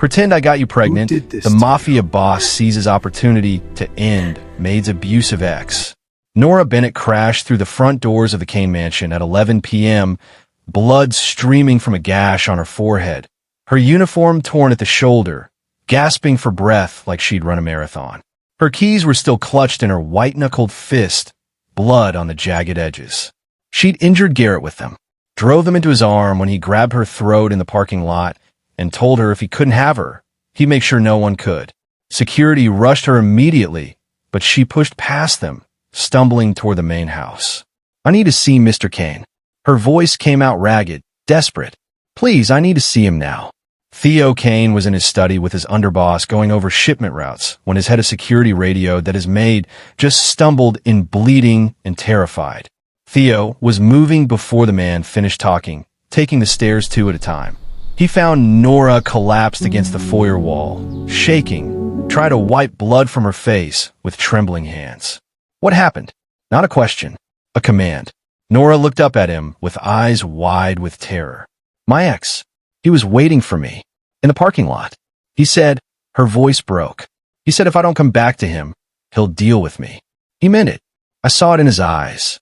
Pretend I got you pregnant. Who did this The to Mafia you? boss seizes opportunity to end Maid's abusive ex. Nora Bennett crashed through the front doors of the Kane mansion at 11 p.m., blood streaming from a gash on her forehead, her uniform torn at the shoulder, gasping for breath like she'd run a marathon. Her keys were still clutched in her white-knuckled fist, blood on the jagged edges. She'd injured Garrett with them, drove them into his arm when he grabbed her throat in the parking lot and told her if he couldn't have her, he'd make sure no one could. Security rushed her immediately, but she pushed past them, stumbling toward the main house. "I need to see Mr. Kane." Her voice came out ragged, desperate. "Please, I need to see him now." Theo Kane was in his study with his underboss going over shipment routes when his head of security radioed that his maid just stumbled in, bleeding and terrified. Theo was moving before the man finished talking, taking the stairs two at a time. He found Nora collapsed against the foyer wall, shaking, trying to wipe blood from her face with trembling hands. What happened? Not a question, a command. Nora looked up at him with eyes wide with terror. "My ex. He was waiting for me. In the parking lot." He said. Her voice broke. "He said if I don't come back to him, he'll deal with me. He meant it. I saw it in his eyes."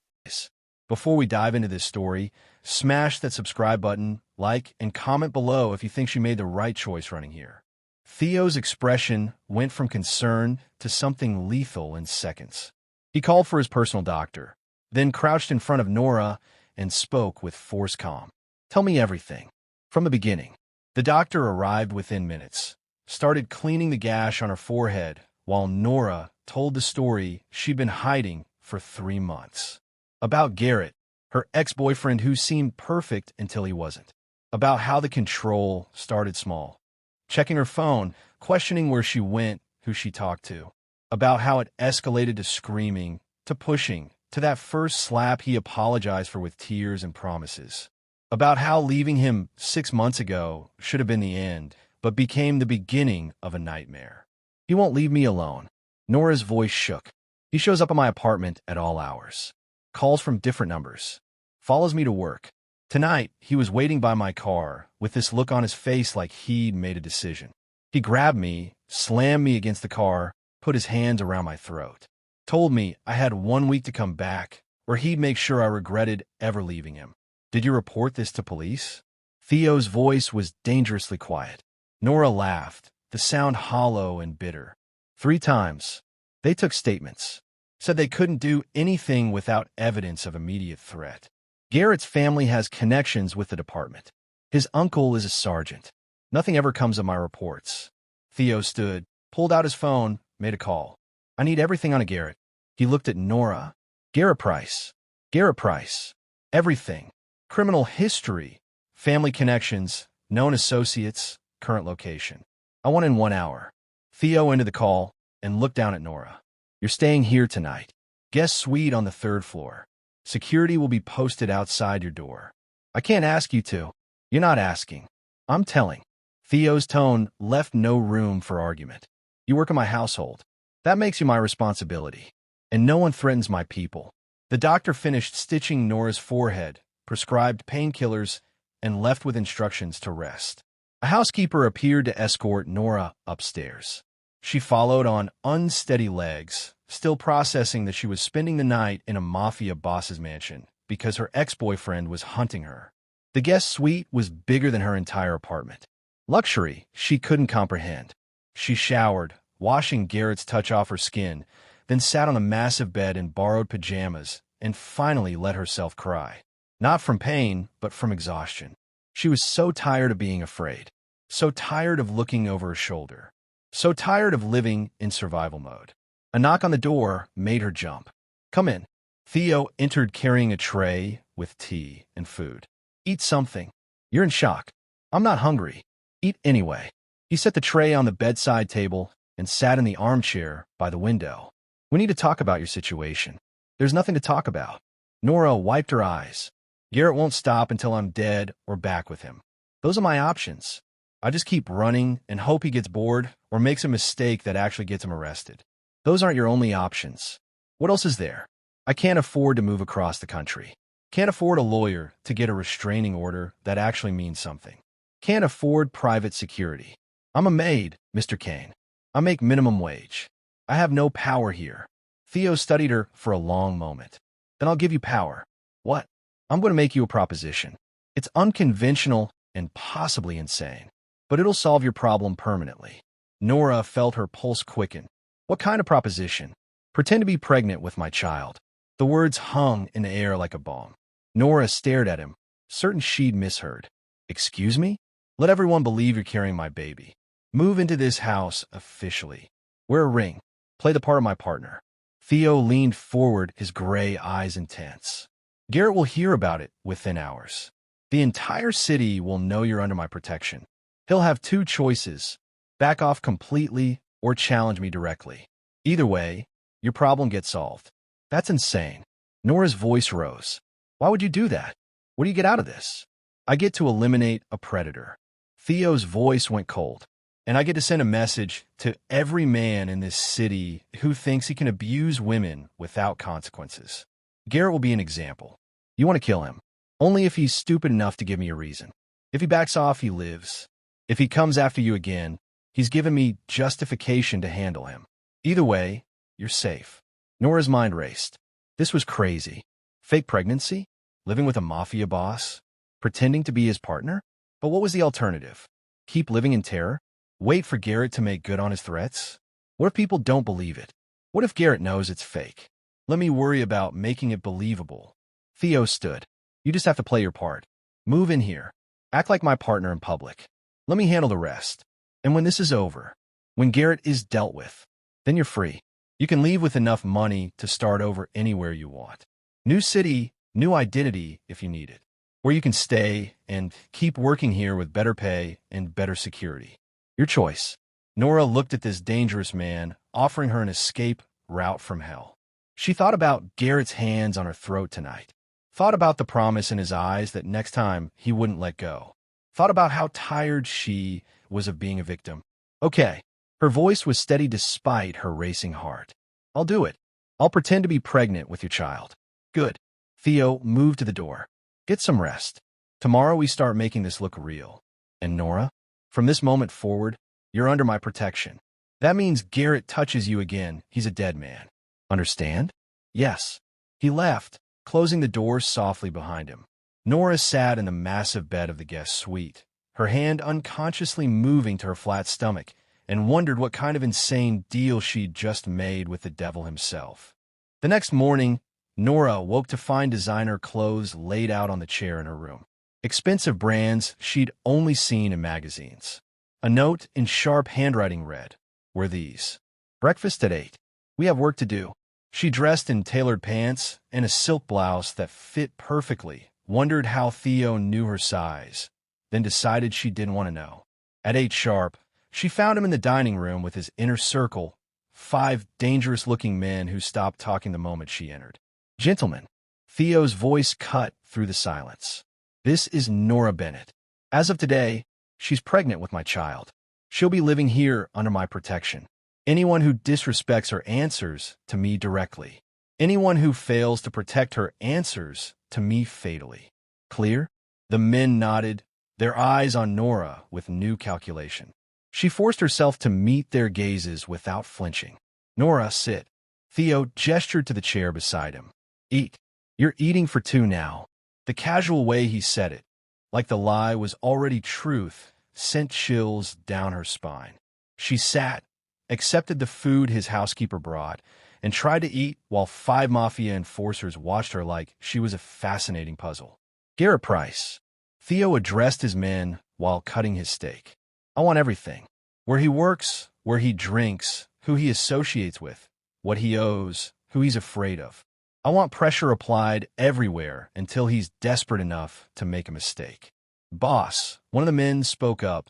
Before we dive into this story, smash that subscribe button, like, and comment below if you think she made the right choice running here. Theo's expression went from concern to something lethal in seconds. He called for his personal doctor, then crouched in front of Nora and spoke with forced calm. "Tell me everything, from the beginning." The doctor arrived within minutes, started cleaning the gash on her forehead, while Nora told the story she'd been hiding for 3 months. About Garrett, her ex-boyfriend who seemed perfect until he wasn't. About how the control started small, checking her phone, questioning where she went, who she talked to. About how it escalated to screaming, to pushing, to that first slap he apologized for with tears and promises. About how leaving him 6 months ago should have been the end, but became the beginning of a nightmare. "He won't leave me alone." Nora's voice shook. "He shows up at my apartment at all hours. Calls from different numbers. Follows me to work. Tonight, he was waiting by my car, with this look on his face like he'd made a decision. He grabbed me, slammed me against the car, put his hands around my throat. Told me I had 1 week to come back, or he'd make sure I regretted ever leaving him." "Did you report this to police?" Theo's voice was dangerously quiet. Nora laughed, the sound hollow and bitter. 3 times. They took statements. Said they couldn't do anything without evidence of immediate threat. Garrett's family has connections with the department. His uncle is a sergeant. Nothing ever comes of my reports. Theo stood, pulled out his phone, made a call. "I need everything on a Garrett." He looked at Nora. "Garrett Price. Garrett Price. Everything. Criminal history. Family connections. Known associates. Current location. I want in 1 hour." Theo ended the call and looked down at Nora. "You're staying here tonight. Guest suite on the 3rd floor. Security will be posted outside your door." "I can't ask you to." "You're not asking. I'm telling." Theo's tone left no room for argument. "You work in my household. That makes you my responsibility. And no one threatens my people." The doctor finished stitching Nora's forehead, prescribed painkillers, and left with instructions to rest. A housekeeper appeared to escort Nora upstairs. She followed on unsteady legs, still processing that she was spending the night in a Mafia boss's mansion because her ex-boyfriend was hunting her. The guest suite was bigger than her entire apartment. Luxury she couldn't comprehend. She showered, washing Garrett's touch off her skin, then sat on a massive bed in borrowed pajamas and finally let herself cry. Not from pain, but from exhaustion. She was so tired of being afraid, so tired of looking over her shoulder. So tired of living in survival mode. A knock on the door made her jump. "Come in." Theo entered carrying a tray with tea and food. "Eat something. You're in shock." "I'm not hungry." "Eat anyway." He set the tray on the bedside table and sat in the armchair by the window. "We need to talk about your situation." "There's nothing to talk about." Nora wiped her eyes. "Garrett won't stop until I'm dead or back with him. Those are my options. I just keep running and hope he gets bored or makes a mistake that actually gets him arrested. Those aren't your only options. What else is there? I can't afford to move across the country. Can't afford a lawyer to get a restraining order that actually means something. Can't afford private security. I'm a maid, Mr. Kane. I make minimum wage. I have no power here. Theo studied her for a long moment. Then I'll give you power. What? I'm going to make you a proposition. It's unconventional and possibly insane, but it'll solve your problem permanently. Nora felt her pulse quicken. What kind of proposition? Pretend to be pregnant with my child. The words hung in the air like a bomb. Nora stared at him, certain she'd misheard. Excuse me? Let everyone believe you're carrying my baby. Move into this house officially. Wear a ring. Play the part of my partner. Theo leaned forward, his gray eyes intense. Garrett will hear about it within hours. The entire city will know you're under my protection. He'll have two choices: back off completely or challenge me directly. Either way, your problem gets solved. That's insane. Nora's voice rose. Why would you do that? What do you get out of this? I get to eliminate a predator. Theo's voice went cold. And I get to send a message to every man in this city who thinks he can abuse women without consequences. Garrett will be an example. You want to kill him. Only if he's stupid enough to give me a reason. If he backs off, he lives. If he comes after you again, he's given me justification to handle him. Either way, you're safe. Nora's mind raced. This was crazy. Fake pregnancy? Living with a mafia boss? Pretending to be his partner? But what was the alternative? Keep living in terror? Wait for Garrett to make good on his threats? What if people don't believe it? What if Garrett knows it's fake? Let me worry about making it believable. Theo stood. You just have to play your part. Move in here. Act like my partner in public. Let me handle the rest. And when this is over, when Garrett is dealt with, then you're free. You can leave with enough money to start over anywhere you want. New city, new identity if you need it. Where you can stay and keep working here with better pay and better security. Your choice. Nora looked at this dangerous man, offering her an escape route from hell. She thought about Garrett's hands on her throat tonight. Thought about the promise in his eyes that next time he wouldn't let go. Thought about how tired she was of being a victim. Okay. Her voice was steady despite her racing heart. I'll do it. I'll pretend to be pregnant with your child. Good. Theo moved to the door. Get some rest. Tomorrow we start making this look real. And Nora, from this moment forward, you're under my protection. That means Garrett touches you again, he's a dead man. Understand? Yes. He left, closing the door softly behind him. Nora sat in the massive bed of the guest suite, her hand unconsciously moving to her flat stomach, and wondered what kind of insane deal she'd just made with the devil himself. The next morning, Nora woke to find designer clothes laid out on the chair in her room. Expensive brands she'd only seen in magazines. A note in sharp handwriting read, were these: breakfast at 8. We have work to do. She dressed in tailored pants and a silk blouse that fit perfectly, wondered how Theo knew her size, then decided she didn't want to know. At 8 sharp, she found him in the dining room with his inner circle, 5 dangerous-looking men who stopped talking the moment she entered. Gentlemen, Theo's voice cut through the silence. This is Nora Bennett. As of today, she's pregnant with my child. She'll be living here under my protection. Anyone who disrespects her answers to me directly. Anyone who fails to protect her answers to me fatally. Clear? The men nodded, their eyes on Nora with new calculation. She forced herself to meet their gazes without flinching. Nora, sit. Theo gestured to the chair beside him. Eat. You're eating for 2 now. The casual way he said it, like the lie was already truth, sent chills down her spine. She sat, accepted the food his housekeeper brought, and tried to eat while 5 Mafia enforcers watched her like she was a fascinating puzzle. Garrett Price. Theo addressed his men while cutting his steak. I want everything. Where he works, where he drinks, who he associates with, what he owes, who he's afraid of. I want pressure applied everywhere until he's desperate enough to make a mistake. Boss, one of the men spoke up.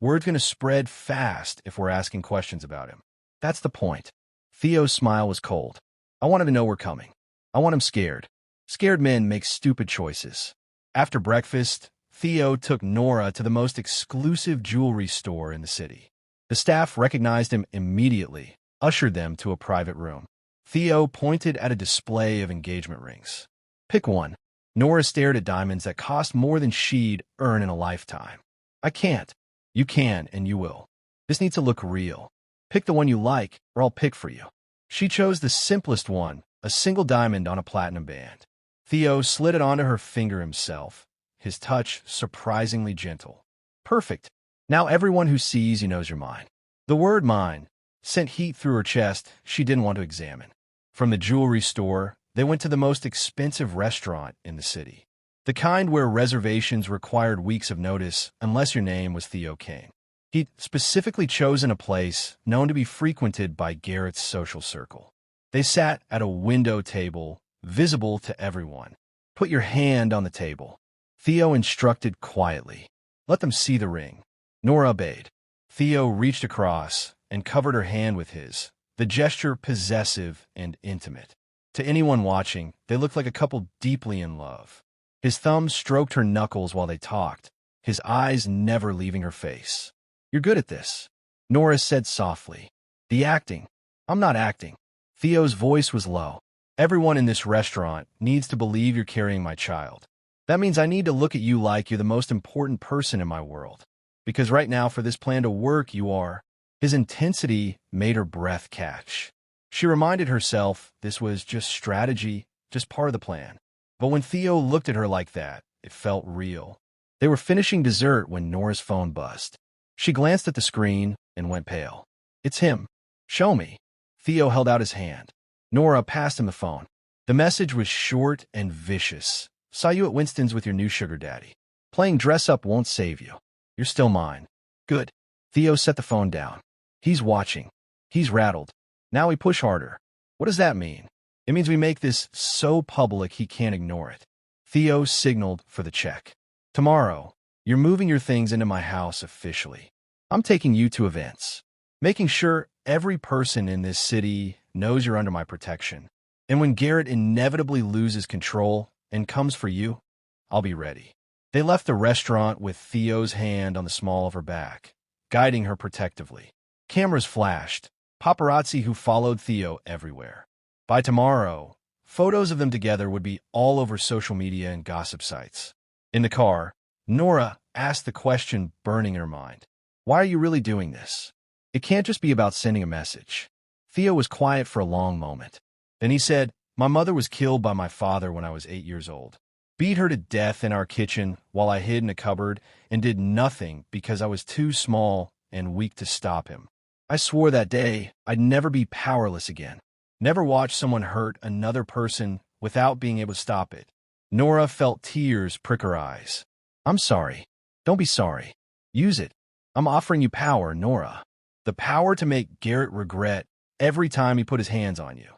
Word's going to spread fast if we're asking questions about him. That's the point. Theo's smile was cold. I want him to know we're coming. I want him scared. Scared men make stupid choices. After breakfast, Theo took Nora to the most exclusive jewelry store in the city. The staff recognized him immediately, ushered them to a private room. Theo pointed at a display of engagement rings. Pick one. Nora stared at diamonds that cost more than she'd earn in a lifetime. I can't. You can, and you will. This needs to look real. Pick the one you like, or I'll pick for you. She chose the simplest one, a single diamond on a platinum band. Theo slid it onto her finger himself, his touch surprisingly gentle. Perfect. Now everyone who sees you knows you're mine. The word mine sent heat through her chest she didn't want to examine. From the jewelry store, they went to the most expensive restaurant in the city. The kind where reservations required weeks of notice unless your name was Theo Kane. He'd specifically chosen a place known to be frequented by Garrett's social circle. They sat at a window table, visible to everyone. Put your hand on the table. Theo instructed quietly. Let them see the ring. Nora obeyed. Theo reached across and covered her hand with his, the gesture possessive and intimate. To anyone watching, they looked like a couple deeply in love. His thumbs stroked her knuckles while they talked, his eyes never leaving her face. You're good at this, Nora said softly. The acting. I'm not acting. Theo's voice was low. Everyone in this restaurant needs to believe you're carrying my child. That means I need to look at you like you're the most important person in my world. Because right now, for this plan to work, you are. His intensity made her breath catch. She reminded herself this was just strategy, just part of the plan. But when Theo looked at her like that, it felt real. They were finishing dessert when Nora's phone buzzed. She glanced at the screen and went pale. It's him. Show me. Theo held out his hand. Nora passed him the phone. The message was short and vicious. Saw you at Winston's with your new sugar daddy. Playing dress-up won't save you. You're still mine. Good. Theo set the phone down. He's watching. He's rattled. Now we push harder. What does that mean? It means we make this so public he can't ignore it. Theo signaled for the check. Tomorrow, you're moving your things into my house officially. I'm taking you to events. Making sure every person in this city knows you're under my protection. And when Garrett inevitably loses control and comes for you, I'll be ready. They left the restaurant with Theo's hand on the small of her back, guiding her protectively. Cameras flashed, paparazzi who followed Theo everywhere. By tomorrow, photos of them together would be all over social media and gossip sites. In the car, Nora asked the question burning in her mind. Why are you really doing this? It can't just be about sending a message. Theo was quiet for a long moment. Then he said, my mother was killed by my father when I was 8 years old. Beat her to death in our kitchen while I hid in a cupboard and did nothing because I was too small and weak to stop him. I swore that day I'd never be powerless again. Never watch someone hurt another person without being able to stop it. Nora felt tears prick her eyes. I'm sorry. Don't be sorry. Use it. I'm offering you power, Nora. The power to make Garrett regret every time he put his hands on you.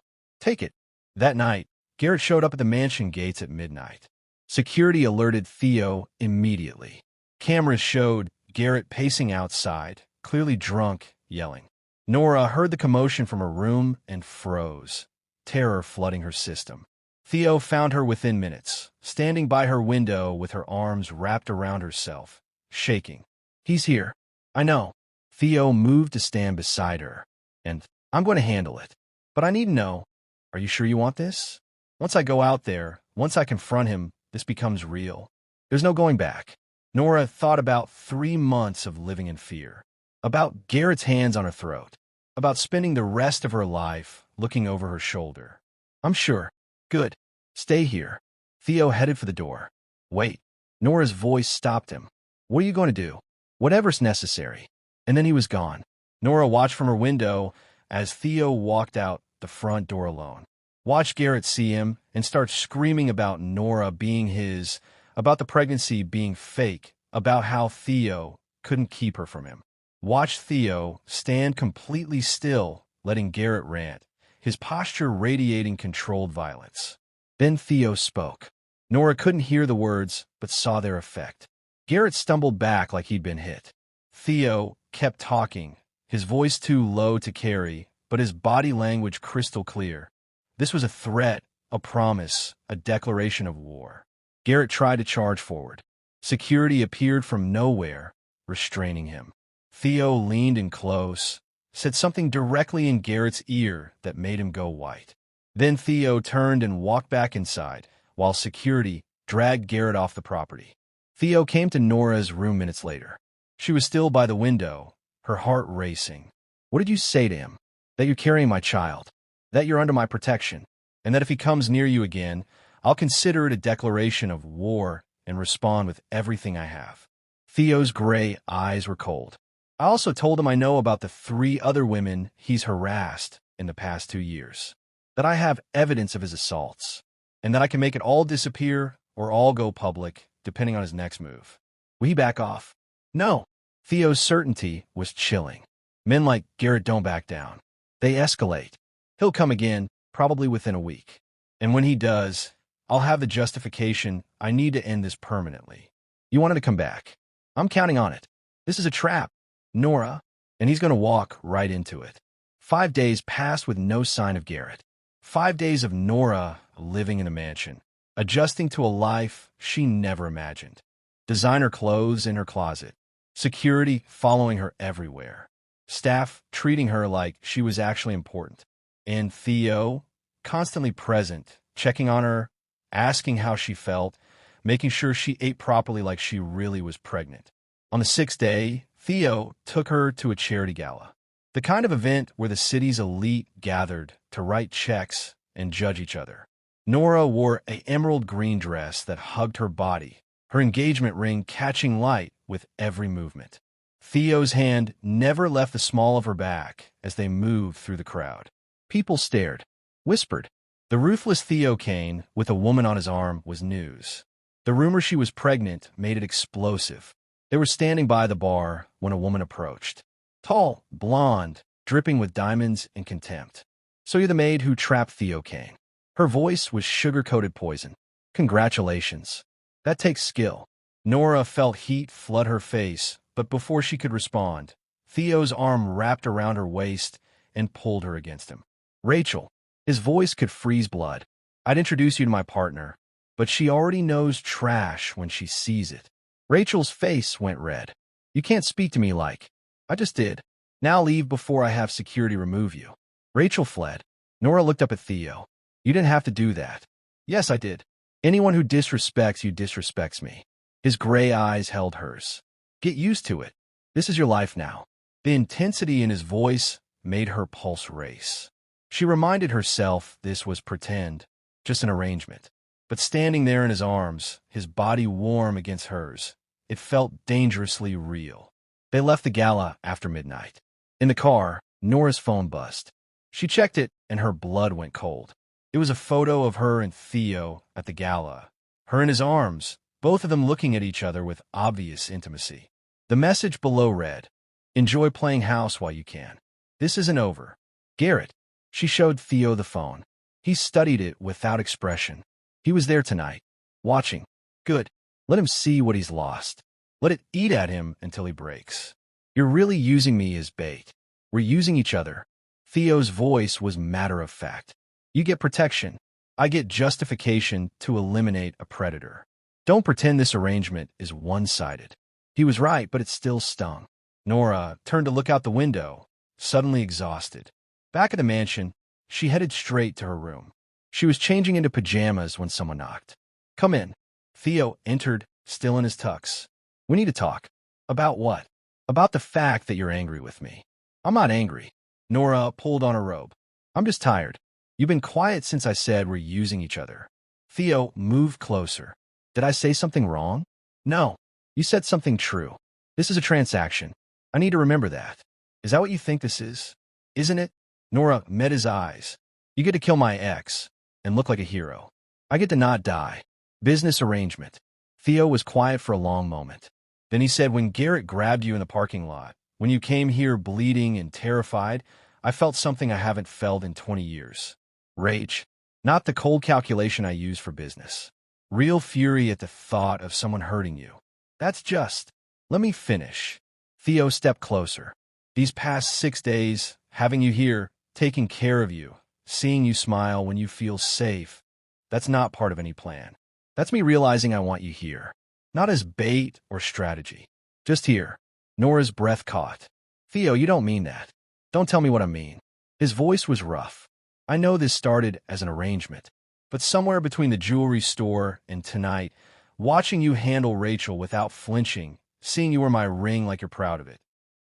Take it. That night, Garrett showed up at the mansion gates at midnight. Security alerted Theo immediately. Cameras showed Garrett pacing outside, clearly drunk, yelling. Nora heard the commotion from her room and froze, terror flooding her system. Theo found her within minutes, standing by her window with her arms wrapped around herself, shaking. He's here. I know. Theo moved to stand beside her. And I'm going to handle it. But I need to know, are you sure you want this? Once I go out there, once I confront him, this becomes real. There's no going back. Nora thought about 3 months of living in fear. About Garrett's hands on her throat. About spending the rest of her life looking over her shoulder. I'm sure. Good. Stay here. Theo headed for the door. Wait. Nora's voice stopped him. What are you going to do? Whatever's necessary. And then he was gone. Nora watched from her window as Theo walked out the front door alone. Watched Garrett see him and start screaming about Nora being his, about the pregnancy being fake, about how Theo couldn't keep her from him. Watched Theo stand completely still, letting Garrett rant, his posture radiating controlled violence. Then Theo spoke. Nora couldn't hear the words, but saw their effect. Garrett stumbled back like he'd been hit. Theo kept talking, his voice too low to carry, but his body language crystal clear. This was a threat, a promise, a declaration of war. Garrett tried to charge forward. Security appeared from nowhere, restraining him. Theo leaned in close, said something directly in Garrett's ear that made him go white. Then Theo turned and walked back inside, while security dragged Garrett off the property. Theo came to Nora's room minutes later. She was still by the window, her heart racing. What did you say to him? That you're carrying my child, that you're under my protection, and that if he comes near you again, I'll consider it a declaration of war and respond with everything I have. Theo's gray eyes were cold. I also told him I know about the 3 other women he's harassed in the past 2 years, that I have evidence of his assaults, and that I can make it all disappear or all go public, depending on his next move. Will he back off? No. Theo's certainty was chilling. Men like Garrett don't back down. They escalate. He'll come again, probably within a week. And when he does, I'll have the justification I need to end this permanently. You want him to come back? I'm counting on it. This is a trap, Nora, and he's going to walk right into it. 5 days passed with no sign of Garrett. 5 days of Nora living in a mansion, adjusting to a life she never imagined. Designer clothes in her closet. Security following her everywhere. Staff treating her like she was actually important. And Theo, constantly present, checking on her, asking how she felt, making sure she ate properly like she really was pregnant. On the 6th day, Theo took her to a charity gala. The kind of event where the city's elite gathered to write checks and judge each other. Nora wore an emerald green dress that hugged her body, her engagement ring catching light with every movement. Theo's hand never left the small of her back as they moved through the crowd. People stared, whispered. The ruthless Theo Kane, with a woman on his arm, was news. The rumor she was pregnant made it explosive. They were standing by the bar when a woman approached. Tall, blonde, dripping with diamonds and contempt. So you're the maid who trapped Theo Kane. Her voice was sugar-coated poison. Congratulations. That takes skill. Nora felt heat flood her face, but before she could respond, Theo's arm wrapped around her waist and pulled her against him. Rachel. His voice could freeze blood. I'd introduce you to my partner, but she already knows trash when she sees it. Rachel's face went red. You can't speak to me like. I just did. Now leave before I have security remove you. Rachel fled. Nora looked up at Theo. You didn't have to do that. Yes, I did. Anyone who disrespects you disrespects me. His gray eyes held hers. Get used to it. This is your life now. The intensity in his voice made her pulse race. She reminded herself this was pretend, just an arrangement. But standing there in his arms, his body warm against hers, it felt dangerously real. They left the gala after midnight. In the car, Nora's phone buzzed. She checked it, and her blood went cold. It was a photo of her and Theo at the gala. Her in his arms, both of them looking at each other with obvious intimacy. The message below read, enjoy playing house while you can. This isn't over. Garrett. She showed Theo the phone. He studied it without expression. He was there tonight, watching. Good. Let him see what he's lost. Let it eat at him until he breaks. You're really using me as bait. We're using each other. Theo's voice was matter of fact. You get protection. I get justification to eliminate a predator. Don't pretend this arrangement is one-sided. He was right, but it still stung. Nora turned to look out the window, suddenly exhausted. Back at the mansion, she headed straight to her room. She was changing into pajamas when someone knocked. Come in. Theo entered, still in his tux. We need to talk. About what? About the fact that you're angry with me. I'm not angry. Nora pulled on her robe. I'm just tired. You've been quiet since I said we're using each other. Theo moved closer. Did I say something wrong? No. You said something true. This is a transaction. I need to remember that. Is that what you think this is? Isn't it? Nora met his eyes. You get to kill my ex and look like a hero. I get to not die. Business arrangement. Theo was quiet for a long moment. Then he said, when Garrett grabbed you in the parking lot, when you came here bleeding and terrified, I felt something I haven't felt in 20 years. Rage. Not the cold calculation I use for business. Real fury at the thought of someone hurting you. That's just. Let me finish. Theo stepped closer. These past 6 days, having you here, taking care of you, seeing you smile when you feel safe, that's not part of any plan. That's me realizing I want you here. Not as bait or strategy. Just here. Nora's breath caught. Theo, you don't mean that. Don't tell me what I mean. His voice was rough. I know this started as an arrangement, but somewhere between the jewelry store and tonight, watching you handle Rachel without flinching, seeing you wear my ring like you're proud of it,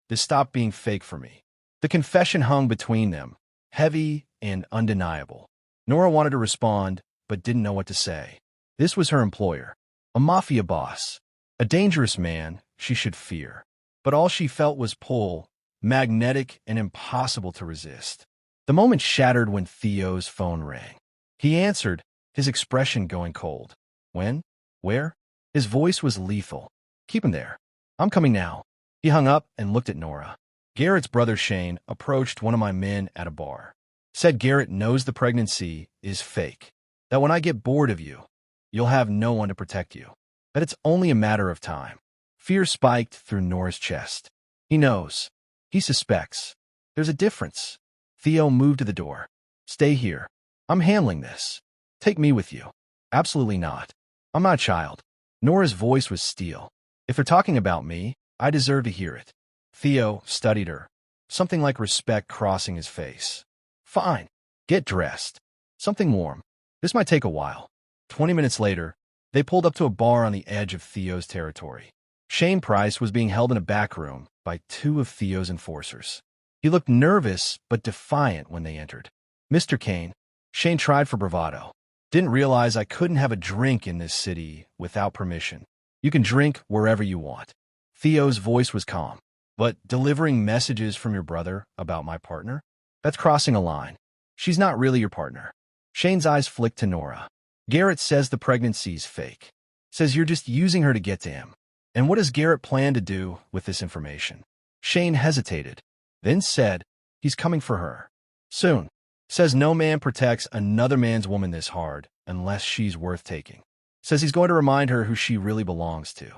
This stopped being fake for me. The confession hung between them, heavy and undeniable. Nora wanted to respond, but didn't know what to say. This was her employer, a mafia boss, a dangerous man she should fear. But all she felt was pull, magnetic and impossible to resist. The moment shattered when Theo's phone rang. He answered, his expression going cold. When? Where? His voice was lethal. Keep him there. I'm coming now. He hung up and looked at Nora. Garrett's brother Shane approached one of my men at a bar. Said Garrett knows the pregnancy is fake. That when I get bored of you, you'll have no one to protect you. That it's only a matter of time. Fear spiked through Nora's chest. He knows. He suspects. There's a difference. Theo moved to the door. Stay here. I'm handling this. Take me with you. Absolutely not. I'm not a child. Nora's voice was steel. If they're talking about me, I deserve to hear it. Theo studied her, something like respect crossing his face. Fine. Get dressed. Something warm. This might take a while. 20 minutes later, they pulled up to a bar on the edge of Theo's territory. Shane Price was being held in a back room by two of Theo's enforcers. He looked nervous but defiant when they entered. Mr. Kane, Shane tried for bravado. Didn't realize I couldn't have a drink in this city without permission. You can drink wherever you want. Theo's voice was calm. But delivering messages from your brother about my partner? That's crossing a line. She's not really your partner. Shane's eyes flicked to Nora. Garrett says the pregnancy's fake. Says you're just using her to get to him. And what does Garrett plan to do with this information? Shane hesitated, then said he's coming for her. Soon. Says no man protects another man's woman this hard unless she's worth taking. Says he's going to remind her who she really belongs to.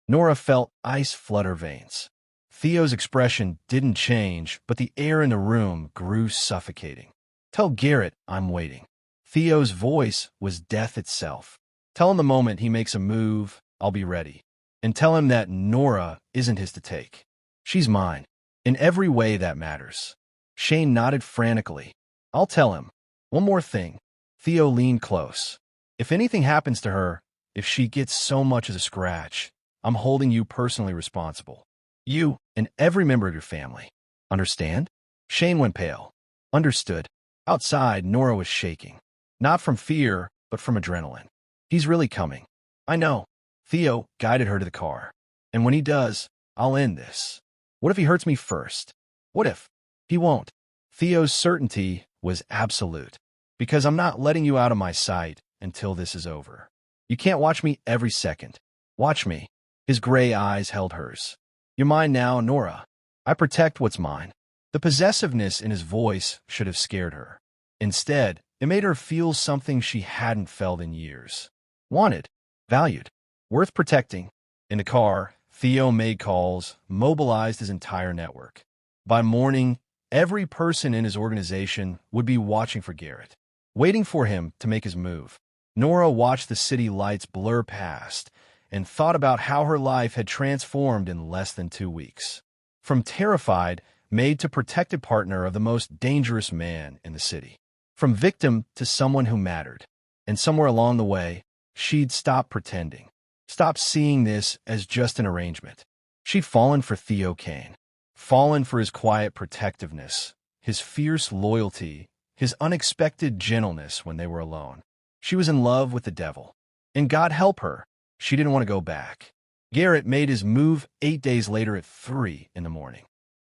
Nora felt ice flood her veins. Theo's expression didn't change, but the air in the room grew suffocating. Tell Garrett I'm waiting. Theo's voice was death itself. Tell him the moment he makes a move, I'll be ready. And tell him that Nora isn't his to take. She's mine. In every way that matters. Shane nodded frantically. I'll tell him. One more thing. Theo leaned close. If anything happens to her, if she gets so much as a scratch, I'm holding you personally responsible. You and every member of your family. Understand? Shane went pale. Understood. Outside, Nora was shaking. Not from fear, but from adrenaline. He's really coming. I know. Theo guided her to the car. And when he does, I'll end this. What if he hurts me first? What if? He won't. Theo's certainty was absolute. Because I'm not letting you out of my sight until this is over. You can't watch me every second. Watch me. His gray eyes held hers. You're mine now, Nora. I protect what's mine. The possessiveness in his voice should have scared her. Instead, it made her feel something she hadn't felt in years. Wanted. Valued. Worth protecting. In the car, Theo made calls, mobilized his entire network. By morning, every person in his organization would be watching for Garrett, waiting for him to make his move. Nora watched the city lights blur past and thought about how her life had transformed in less than 2 weeks. From terrified, Maid to protected partner of the most dangerous man in the city. From victim to someone who mattered. And somewhere along the way, she'd stopped pretending. Stopped seeing this as just an arrangement. She'd fallen for Theo Kane. Fallen for his quiet protectiveness, his fierce loyalty, his unexpected gentleness when they were alone. She was in love with the devil. And God help her, she didn't want to go back. Garrett made his move 8 days later at 3 in the morning.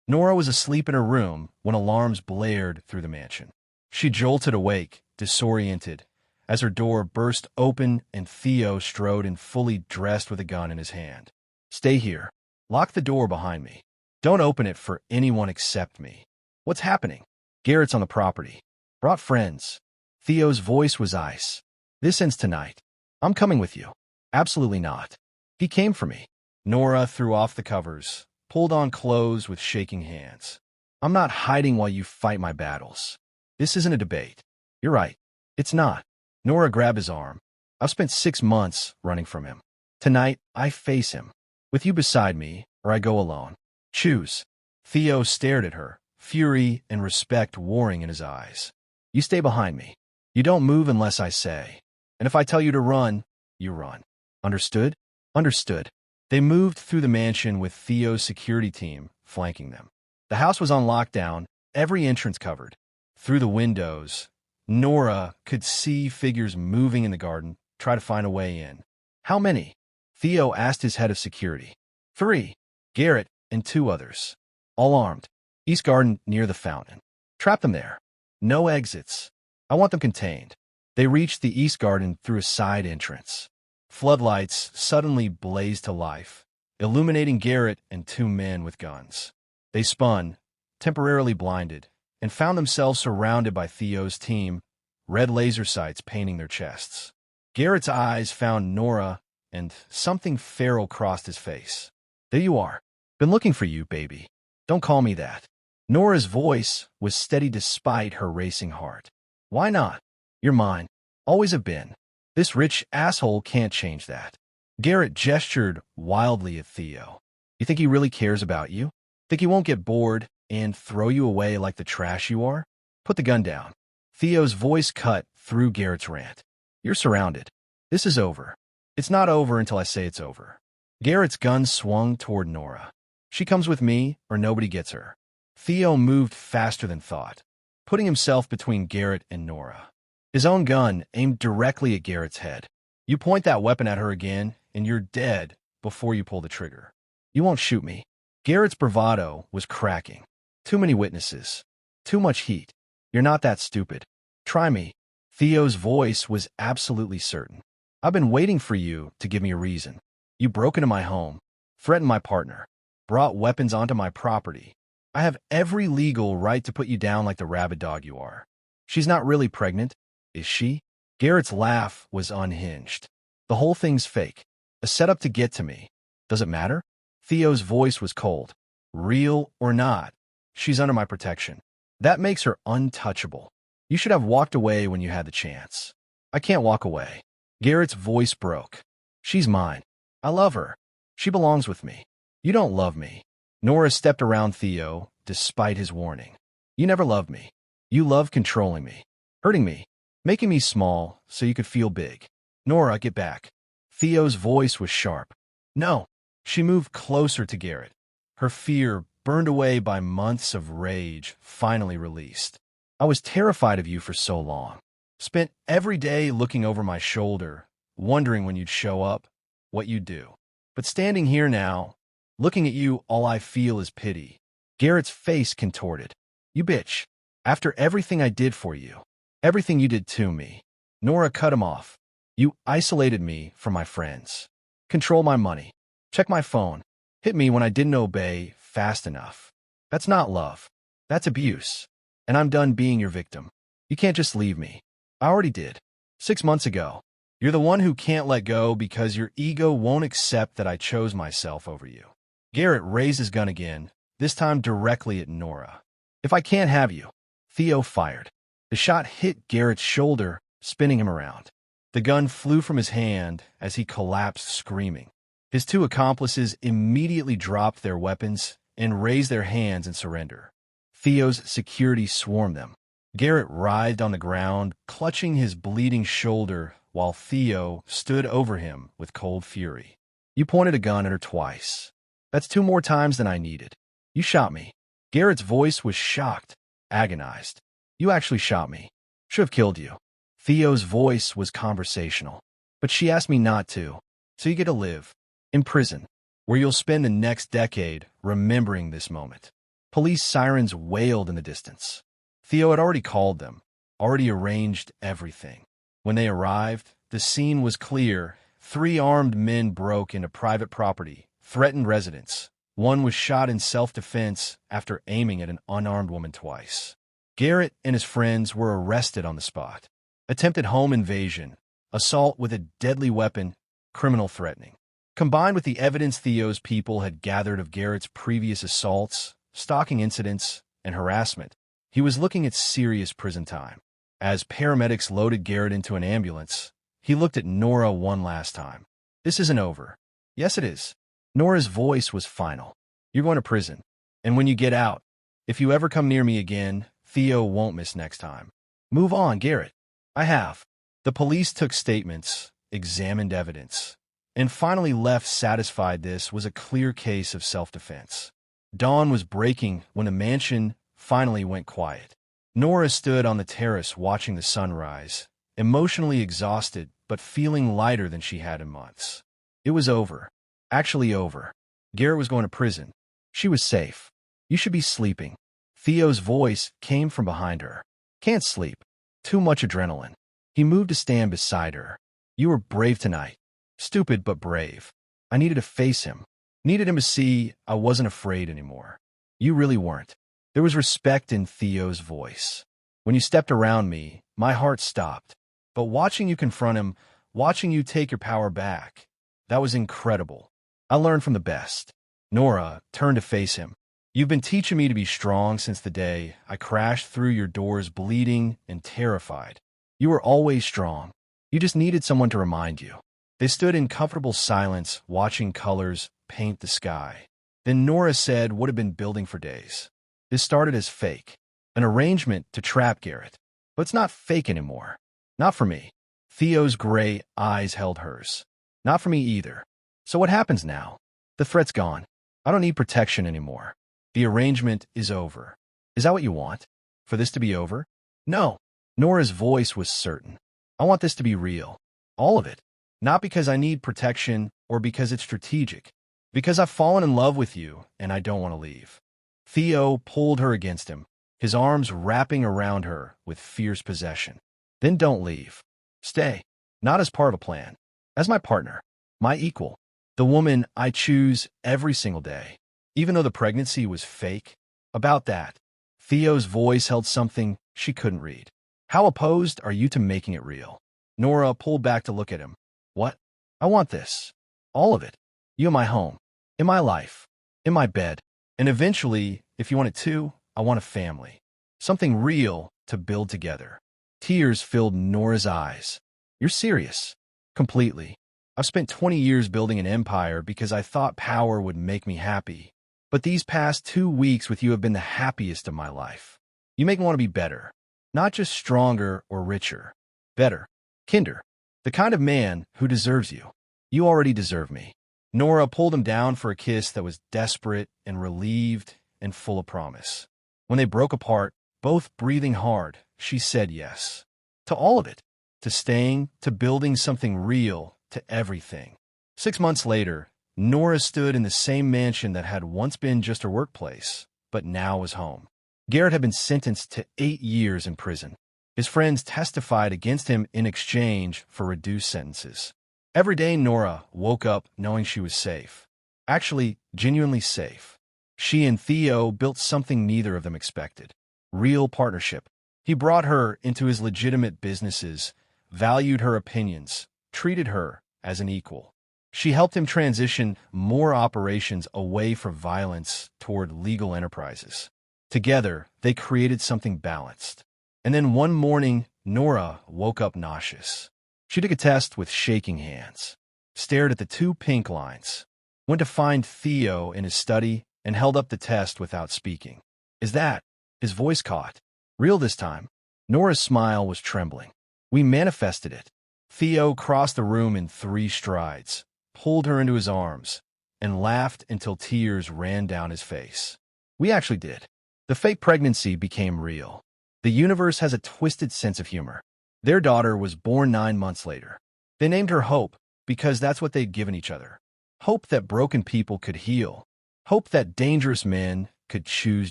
Nora was asleep in her room when alarms blared through the mansion. She jolted awake, disoriented, as her door burst open and Theo strode in fully dressed with a gun in his hand. Stay here. Lock the door behind me. Don't open it for anyone except me. What's happening? Garrett's on the property. Brought friends. Theo's voice was ice. This ends tonight. I'm coming with you. Absolutely not. He came for me. Nora threw off the covers, pulled on clothes with shaking hands. I'm not hiding while you fight my battles. This isn't a debate. You're right. It's not. Nora grabbed his arm. I've spent 6 months running from him. Tonight, I face him. With you beside me, or I go alone. Choose. Theo stared at her, fury and respect warring in his eyes. You stay behind me. You don't move unless I say. And if I tell you to run, you run. Understood? Understood. They moved through the mansion with Theo's security team, flanking them. The house was on lockdown, every entrance covered. Through the windows, Nora could see figures moving in the garden, try to find a way in. How many? Theo asked his head of security. 3. Garrett and 2 others. All armed. East garden near the fountain. Trap them there. No exits. I want them contained. They reached the east garden through a side entrance. Floodlights suddenly blazed to life, illuminating Garrett and 2 men with guns. They spun, temporarily blinded, and found themselves surrounded by Theo's team, red laser sights painting their chests. Garrett's eyes found Nora, and something feral crossed his face. There you are. Been looking for you, baby. Don't call me that. Nora's voice was steady despite her racing heart. Why not? You're mine. Always have been. This rich asshole can't change that. Garrett gestured wildly at Theo. You think he really cares about you? Think he won't get bored and throw you away like the trash you are? Put the gun down. Theo's voice cut through Garrett's rant. You're surrounded. This is over. It's not over until I say it's over. Garrett's gun swung toward Nora. She comes with me, or nobody gets her. Theo moved faster than thought, putting himself between Garrett and Nora. His own gun aimed directly at Garrett's head. You point that weapon at her again, and you're dead before you pull the trigger. You won't shoot me. Garrett's bravado was cracking. Too many witnesses. Too much heat. You're not that stupid. Try me. Theo's voice was absolutely certain. I've been waiting for you to give me a reason. You broke into my home, threatened my partner, brought weapons onto my property. I have every legal right to put you down like the rabid dog you are. She's not really pregnant, is she? Garrett's laugh was unhinged. The whole thing's fake. A setup to get to me. Does it matter? Theo's voice was cold. Real or not, she's under my protection. That makes her untouchable. You should have walked away when you had the chance. I can't walk away. Garrett's voice broke. She's mine. I love her. She belongs with me. You don't love me. Nora stepped around Theo, despite his warning. You never loved me. You loved controlling me, hurting me, making me small so you could feel big. Nora, get back. Theo's voice was sharp. No. She moved closer to Garrett. Her fear, burned away by months of rage, finally released. I was terrified of you for so long. Spent every day looking over my shoulder, wondering when you'd show up, what you'd do. But standing here now, looking at you, all I feel is pity. Garrett's face contorted. You bitch. After everything I did for you, everything you did to me. Nora cut him off. You isolated me from my friends. Control my money. Check my phone. Hit me when I didn't obey fast enough. That's not love. That's abuse. And I'm done being your victim. You can't just leave me. I already did. 6 months ago. You're the one who can't let go because your ego won't accept that I chose myself over you. Garrett raised his gun again, this time directly at Nora. If I can't have you. Theo fired. The shot hit Garrett's shoulder, spinning him around. The gun flew from his hand as he collapsed screaming. His 2 accomplices immediately dropped their weapons and raised their hands in surrender. Theo's security swarmed them. Garrett writhed on the ground, clutching his bleeding shoulder, while Theo stood over him with cold fury. You pointed a gun at her twice. That's 2 more times than I needed. You shot me. Garrett's voice was shocked, agonized. You actually shot me. Should have killed you. Theo's voice was conversational. But she asked me not to, so you get to live. In prison, where you'll spend the next decade remembering this moment. Police sirens wailed in the distance. Theo had already called them, already arranged everything. When they arrived, the scene was clear. 3 armed men broke into private property, threatened residents. One was shot in self-defense after aiming at an unarmed woman twice. Garrett and his friends were arrested on the spot. Attempted home invasion, assault with a deadly weapon, criminal threatening. Combined with the evidence Theo's people had gathered of Garrett's previous assaults, stalking incidents, and harassment, he was looking at serious prison time. As paramedics loaded Garrett into an ambulance, he looked at Nora one last time. This isn't over. Yes, it is. Nora's voice was final. You're going to prison. And when you get out, if you ever come near me again, Theo won't miss next time. Move on, Garrett. I have. The police took statements, examined evidence, and finally left satisfied this was a clear case of self-defense. Dawn was breaking when the mansion finally went quiet. Nora stood on the terrace watching the sunrise, emotionally exhausted but feeling lighter than she had in months. It was over. Actually over. Garrett was going to prison. She was safe. You should be sleeping. Theo's voice came from behind her. Can't sleep. Too much adrenaline. He moved to stand beside her. You were brave tonight. Stupid but brave. I needed to face him. Needed him to see I wasn't afraid anymore. You really weren't. There was respect in Theo's voice. When you stepped around me, my heart stopped. But watching you confront him, watching you take your power back, that was incredible. I learned from the best. Nora turned to face him. You've been teaching me to be strong since the day I crashed through your doors bleeding and terrified. You were always strong. You just needed someone to remind you. They stood in comfortable silence, watching colors paint the sky. Then Nora said what had been building for days. This started as fake, an arrangement to trap Garrett. But it's not fake anymore. Not for me. Theo's gray eyes held hers. Not for me either. So what happens now? The threat's gone. I don't need protection anymore. The arrangement is over. Is that what you want? For this to be over? No. Nora's voice was certain. I want this to be real. All of it. Not because I need protection or because it's strategic. Because I've fallen in love with you and I don't want to leave. Theo pulled her against him, his arms wrapping around her with fierce possession. Then don't leave. Stay. Not as part of a plan. As my partner. My equal. The woman I choose every single day. Even though the pregnancy was fake. About that. Theo's voice held something she couldn't read. How opposed are you to making it real? Nora pulled back to look at him. What? I want this. All of it. You in my home. In my life. In my bed. And eventually, if you want it too, I want a family. Something real to build together. Tears filled Nora's eyes. You're serious. Completely. I've spent 20 years building an empire because I thought power would make me happy. But these past 2 weeks with you have been the happiest of my life. You make me want to be better. Not just stronger or richer. Better. Kinder. The kind of man who deserves you. You already deserve me. Nora pulled him down for a kiss that was desperate and relieved and full of promise. When they broke apart, both breathing hard, she said yes. To all of it. To staying, to building something real, to everything. 6 months later, Nora stood in the same mansion that had once been just her workplace, but now was home. Garrett had been sentenced to 8 years in prison. His friends testified against him in exchange for reduced sentences. Every day, Nora woke up knowing she was safe. Actually, genuinely safe. She and Theo built something neither of them expected. Real partnership. He brought her into his legitimate businesses, valued her opinions, treated her as an equal. She helped him transition more operations away from violence toward legal enterprises. Together, they created something balanced. And then one morning, Nora woke up nauseous. She took a test with shaking hands, stared at the 2 pink lines, went to find Theo in his study, and held up the test without speaking. Is that? His voice caught. Real this time. Nora's smile was trembling. We manifested it. Theo crossed the room in 3 strides, pulled her into his arms, and laughed until tears ran down his face. We actually did. The fake pregnancy became real. The universe has a twisted sense of humor. Their daughter was born 9 months later. They named her Hope because that's what they'd given each other. Hope that broken people could heal. Hope that dangerous men could choose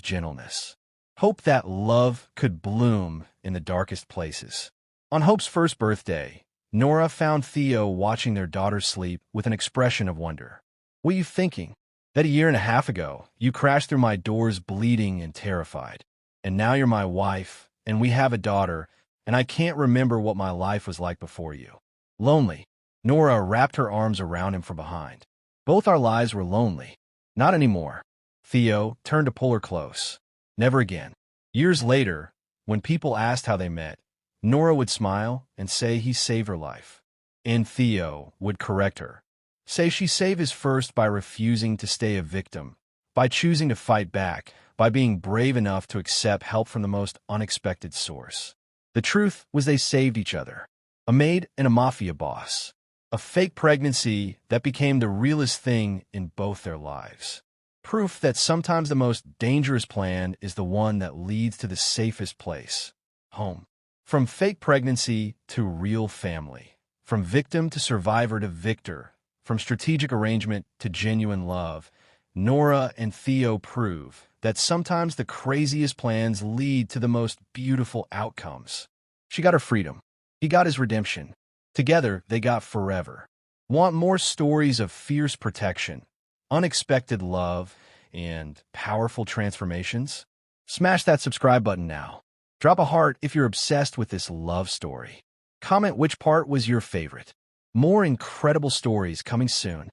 gentleness. Hope that love could bloom in the darkest places. On Hope's first birthday, Nora found Theo watching their daughter sleep with an expression of wonder. What are you thinking? That 1.5 years ago, you crashed through my doors bleeding and terrified. And now you're my wife, and we have a daughter, and I can't remember what my life was like before you. Lonely. Nora wrapped her arms around him from behind. Both our lives were lonely. Not anymore. Theo turned to pull her close. Never again. Years later, when people asked how they met, Nora would smile and say he saved her life. And Theo would correct her. Say she saved his first by refusing to stay a victim, by choosing to fight back, by being brave enough to accept help from the most unexpected source. The truth was they saved each other. A maid and a mafia boss. A fake pregnancy that became the realest thing in both their lives. Proof that sometimes the most dangerous plan is the one that leads to the safest place, home. From fake pregnancy to real family, from victim to survivor to victor, from strategic arrangement to genuine love, Nora and Theo prove that sometimes the craziest plans lead to the most beautiful outcomes. She got her freedom. He got his redemption. Together, they got forever. Want more stories of fierce protection, unexpected love, and powerful transformations? Smash that subscribe button now. Drop a heart if you're obsessed with this love story. Comment which part was your favorite. More incredible stories coming soon.